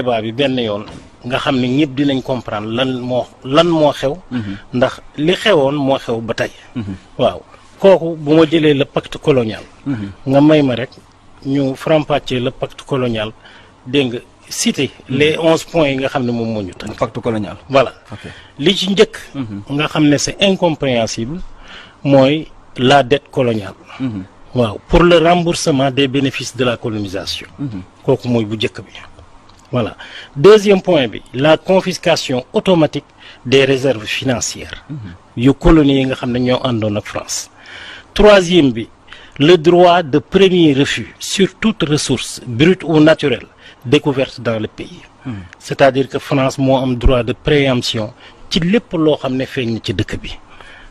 débat bi benn yoon nga xam ne ñëpp dinañ comprendre lan moo xew. ndax li xewoon moo xew ba tey. waaw kooku bu ma jëlee le pacte colonial. nga may ma rek ñu faram-fàccee le pacte colonial dégg nga cité les 11 points yi nga xam ne moom moo ñu tënk. pacte colonial. voilà li ci njëkk. nga xam ne c'est incompréhensible mooy la dette coloniale. waaw pour le remboursement des bénéfices de la colonisation. kooku mooy bu njëkk bi. Voilà. Deuxième point, la confiscation automatique des réserves financières. yu colonies yi nga xam ne ñoo àndoon ak France. Troisième, le droit de premier refus sur toute ressource brute ou naturelle découverte dans le pays. C'est-à-dire que France moo am droit de préemption ci lépp loo xam ne feeñ ci dëkk bi.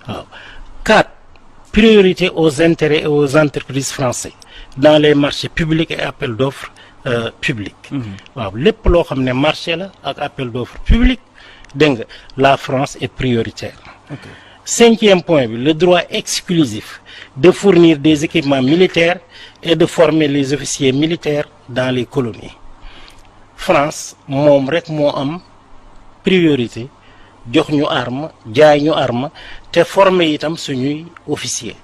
waaw 4. Priorité aux intérêts et aux entreprises françaises dans les marchés publics et appels d'offres public. waaw lépp loo xam ne marché la ak appel d'offres public dégg nga la France est prioritaire. Cinquième point bi le droit exclusif de fournir des équipements militaires et de former les officiers militaires dans les colonies. France moom rek moo am priorité jox ñu arme jaay ñu arme te former itam suñuy officiers.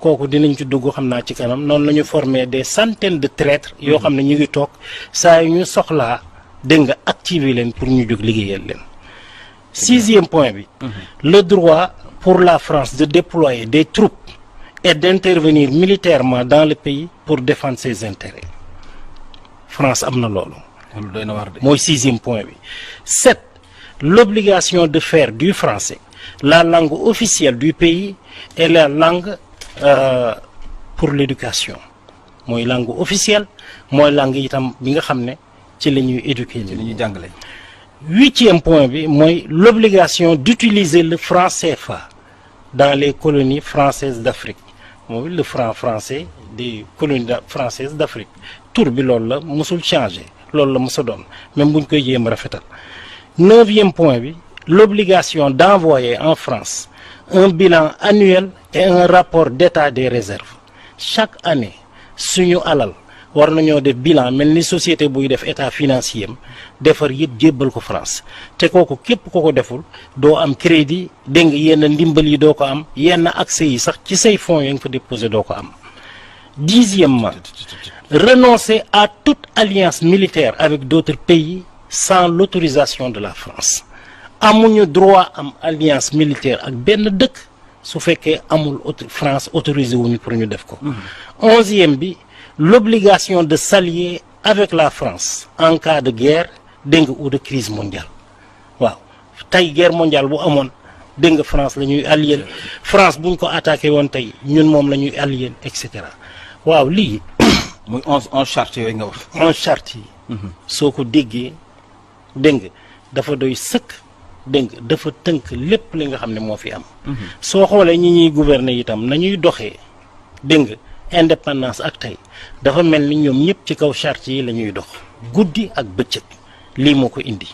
kooku dinañ ci dugg xam naa ci kanam noonu la ñu former des centaines de traîtres yoo xam ne ñu ngi toog saa yu ñu soxlaa dégg nga activer leen pour ñu jóg liggéeyal leen. Sixième point bi. le droit pour la France de déployer des troupes et d'intervenir militairement dans le pays pour défendre ses intérêts. France am na loolu. mooy sixième point bi. 7. l'obligation de faire du français la langue officielle du pays et la langue pour l'éducation mooy langue officielle mooy langue itam bi nga xam ne ci la ñuy éduquer ci la ñuy jàngale. 8e point bi mooy l'obligation d'utiliser le franc CFA dans les colonies françaises d'Afrique mooy le franc français des colonies françaises d'Afrique tur bi loolu la mosul changer loolu la mos a doon même buñ koy jéem rafetal. 9e point bi l'obligation d'envoyer en France un bilan annuel et un rapport d'état des réserves chaque année suñu alal war nañoo def bilan mel ni société buy def état financier am defar yëpp jébbal ko France te kooku képp ko ko deful doo am crédit dégg nga yenn ndimbal yi doo ko am yenn accès yi sax ci say fonds yi nga fa déposé doo ko am. 10e renoncer à toute alliance militaire avec d'autres pays sans l'autorisation de la France amuñu droit am alliance militaire ak benn dëkk su fekkee amul France autorisé wuñu pour ñu def ko. 11e bi l'obligation de s'allier avec la France en cas de guerre dégg nga ou de crise mondiale waaw tey guerre mondiale bu amoon dégg nga France la ñuy allier France buñ ko attaqué woon tey ñun moom la ñuy allier et cetera waaw lii. muy 11 chartes yooyu nga wax. 11 chartes yi. soo ko déggee dégg nga dafa doy sëkk dégg nga dafa tënk lépp li nga xam ne moo fi am. soo xoolee ñi ñuy gouverner itam nañuy doxee dégg nga indépendance ak tey dafa mel ni ñoom ñëpp ci kaw charte yi la ñuy dox guddi ak bëccëg lii moo ko indi.